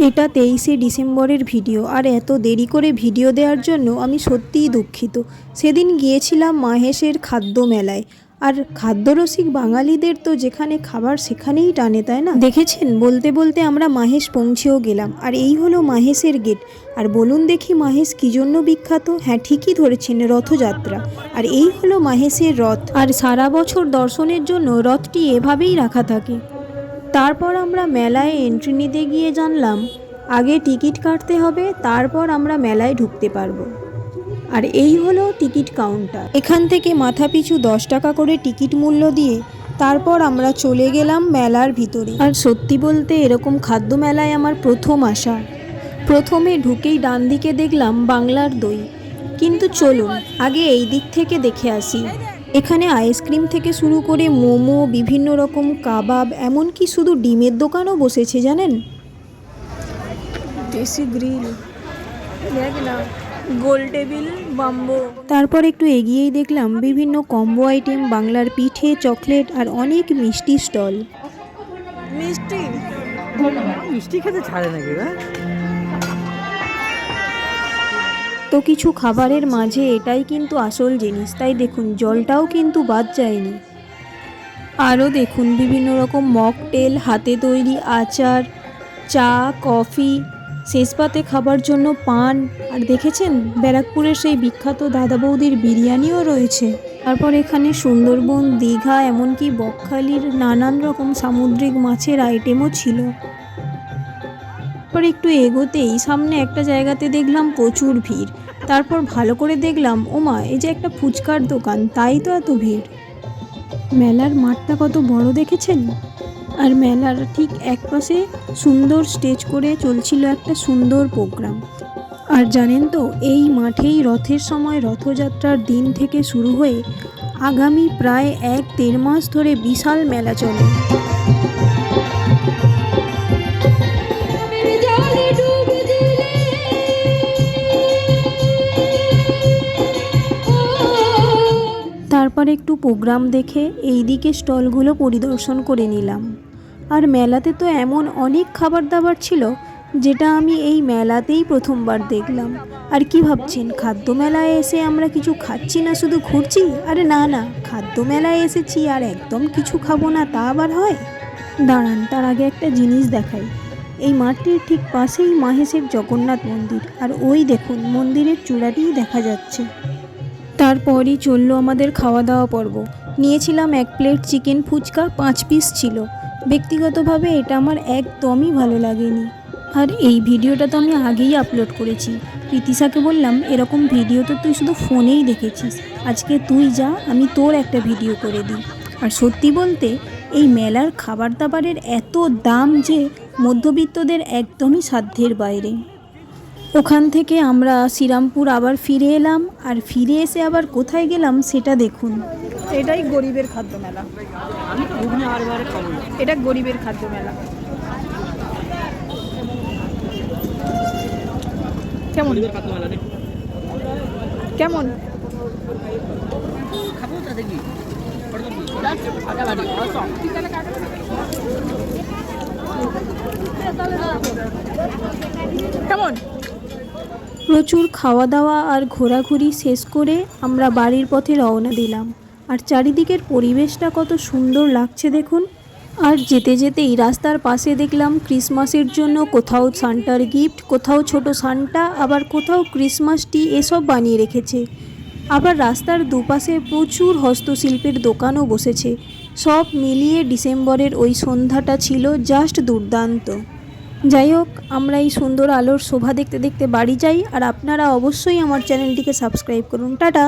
এটা 23শে ডিসেম্বরের ভিডিও, আর এত দেরি করে ভিডিও দেওয়ার জন্য আমি সত্যিই দুঃখিত। সেদিন গিয়েছিলাম মাহেশের খাদ্য মেলায়, আর খাদ্যরসিক বাঙালিদের তো যেখানে খাবার সেখানেই টানে, তাই না? দেখেছেন, বলতে বলতে আমরা মাহেশ পৌঁছেও গেলাম, আর এই হলো মাহেশের গেট। আর বলুন দেখি মাহেশ কী জন্য বিখ্যাত? হ্যাঁ, ঠিকই ধরেছেন, রথযাত্রা। আর এই হলো মাহেশের রথ, আর সারা বছর দর্শনের জন্য রথটি এভাবেই রাখা থাকে। তারপর আমরা মেলায় এন্ট্রি নিতে গিয়ে জানলাম আগে টিকিট কাটতে হবে, তারপর আমরা মেলায় ঢুকতে পারবো। আর এই হলো টিকিট কাউন্টার। এখান থেকে মাথাপিছু 10 টাকা করে টিকিট মূল্য দিয়ে তারপর আমরা চলে গেলাম মেলার ভিতরে। আর সত্যি বলতে এরকম খাদ্য মেলায় আমার প্রথম আসা। প্রথমে ঢুকেই ডান দিকে দেখলাম বাংলার দই, কিন্তু চলুন আগে এই দিক থেকে দেখে আসি। এখানে আইসক্রিম থেকে শুরু করে মোমো, বিভিন্ন রকম কাবাব, এমনকি শুধু ডিমের দোকানও বসেছে, জানেন? দেশি গ্রিল, গোল টেবিল, বাম্বো। তারপর একটু এগিয়েই দেখলাম বিভিন্ন কম্বো আইটেম, বাংলার পিঠে, চকলেট আর অনেক মিষ্টি স্টল। মিষ্টি খেতে ছাড়ে নাকি? তো কিছু খাবারের মাঝে এটাই কিন্তু আসল জিনিস, তাই দেখুন জলটাও কিন্তু বাদ যায়নি। আরও দেখুন বিভিন্ন রকম মকটেল, হাতে তৈরি আচার, চা, কফি, শেষ পাতে খাবার জন্য পান, আর দেখেছেন ব্যারাকপুরের সেই বিখ্যাত দাদা বৌদির বিরিয়ানিও রয়েছে। তারপর এখানে সুন্দরবন, দীঘা, এমনকি বকখালির নানান রকম সামুদ্রিক মাছের আইটেমও ছিল। তারপর একটু এগোতেই সামনে একটা জায়গাতে দেখলাম প্রচুর ভিড়। তারপর ভালো করে দেখলাম, ওমা, এই যে একটা ফুচকার দোকান, তাই তো এত ভিড়। মেলার মাঠটা কত বড় দেখেছেন? আর মেলার ঠিক একপাশে সুন্দর স্টেজ করে চলছিল একটা সুন্দর প্রোগ্রাম। আর জানেন তো, এই মাঠেই রথের সময় রথযাত্রার দিন থেকে শুরু হয়ে আগামী প্রায় 1-1.5 মাস ধরে বিশাল মেলা চলে। তারপর একটু প্রোগ্রাম দেখে এই দিকে স্টলগুলো পরিদর্শন করে নিলাম। আর মেলাতে তো এমন অনেক খাবার দাবার ছিল যেটা আমি এই মেলাতেই প্রথমবার দেখলাম। আর কি ভাবছেন, খাদ্য মেলায় এসে আমরা কিছু খাচ্ছি না, শুধু ঘুরছি? আরে না না, খাদ্য মেলায় এসেছি আর একদম কিছু খাবো না, তা আবার হয়? দাঁড়ান, তার আগে একটা জিনিস দেখাই। এই মাঠটির ঠিক পাশেই মাহেশের জগন্নাথ মন্দির, আর ওই দেখুন মন্দিরের চূড়াটিই দেখা যাচ্ছে। তারপরই চললো আমাদের খাওয়া দাওয়া পর্ব। নিয়েছিলাম 1 প্লেট চিকেন ফুচকা, 5 পিস ছিল। ব্যক্তিগতভাবে এটা আমার একদমই ভালো লাগেনি। আর এই ভিডিওটা তো আমি আগেই আপলোড করেছি। প্রীতিশাকে বললাম, এরকম ভিডিও তো তুই শুধু ফোনেই দেখেছিস, আজকে তুই যা, আমি তোর একটা ভিডিও করে দিই। আর সত্যি বলতে এই মেলার খাবার দাবারের এত দাম যে মধ্যবিত্তদের একদমই সাধ্যের বাইরে। ওখান থেকে আমরা শ্রীরামপুর আবার ফিরে এলাম, আর ফিরে এসে আবার কোথায় গেলাম সেটা দেখুন। এটাই গরিবের খাদ্য মেলা, এটা গরিবের খাদ্য মেলা। কেমন কেমন কেমন? প্রচুর খাওয়া দাওয়া আর ঘোরাঘুরি শেষ করে আমরা বাড়ির পথে রওনা দিলাম। আর চারিদিকের পরিবেশটা কত সুন্দর লাগছে দেখুন। আর যেতে যেতেই রাস্তার পাশে দেখলাম ক্রিসমাসের জন্য কোথাও সান্টার গিফট, কোথাও ছোট সান্টা, আবার কোথাও ক্রিসমাস ট্রি, এসব বানিয়ে রেখেছে। আবার রাস্তার দুপাশে প্রচুর হস্তশিল্পের দোকানও বসেছে। সব মিলিয়ে ডিসেম্বরের ওই সন্ধ্যাটা ছিল জাস্ট দুর্দান্ত। যাই হোক, আমরা এই সুন্দর আলোর শোভা দেখতে দেখতে বাড়ি যাই। আর আপনারা অবশ্যই আমার চ্যানেলটিকে সাবস্ক্রাইব করুন। টাটা।